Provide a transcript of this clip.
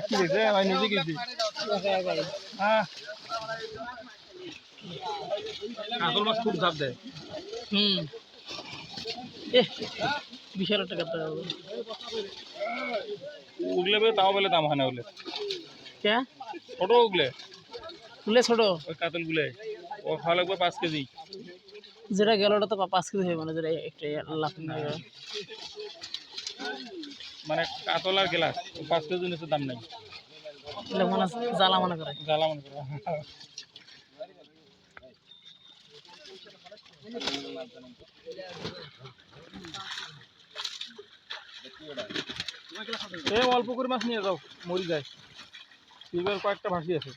কি দেখছে ভাই নিজে গেছি হ্যাঁ কাতল মাছ খুব ঝাপ দেয় বিশাল একটা কাতলা উগলে তাও বলে দাম হয় না ওগুলো কে ছোট উগলে ফুলে ছোট ওই কাতল গুলে ও খাওয়া লাগবে 5 কেজি যেটা গেল ওটা তো 5 কেজি হবে মানে যেটা একটা লাফিং মানে কাতল আর গেলাস 5 কেজি নিচে দাম নাই মানে জ্বালা মনে করে অল্প করে মাছ নিয়ে যাও মরি যায় কয়েকটা ভাসি আছে